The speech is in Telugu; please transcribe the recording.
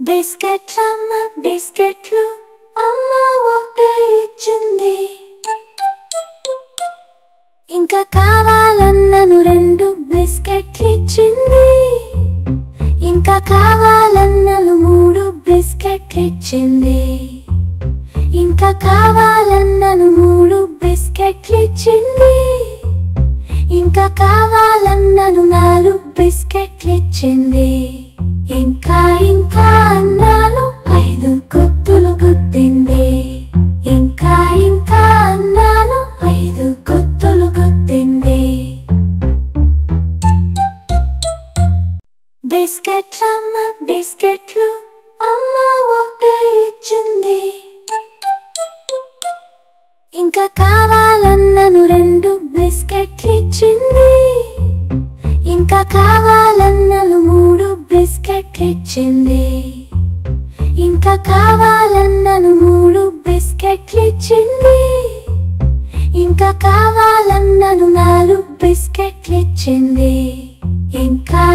బిస్కెట్లమ్మ బిస్కెట్లు అమ్మ ఒకటే ఇచ్చింది. ఇంకా కావాలన్నను 2 బిస్కెట్లు ఇచ్చింది. ఇంకా కావాలన్నను 3 బిస్కెట్లు ఇచ్చింది. ఇంకా కావాలన్నను 3 బిస్కెట్లు ఇచ్చింది. ఇంకా కావాలన్నను 4 బిస్కెట్లు ఇచ్చింది. ఇంకా ఇంకా అన్నాను 5 గుత్తులు గుద్దింది. ఇంకా ఇంకా అన్నాను 5 గుత్తులు గుద్దింది. బిస్కెట్లమ్మ బిస్కెట్లు అమ్మ ఒకటే ఇచ్చింది. ఇంకా కావాలన్నను 2 బిస్కెట్లు ఇచ్చింది. ఇంకా కావాలన్నను 3 బిస్కెట్లు ఇచ్చింది. ఇంకా కావాలన్నను 3 బిస్కెట్లు ఇచ్చింది. ఇంకా కావాలన్నను 4 బిస్కెట్లు ఇచ్చింది. ఇంకా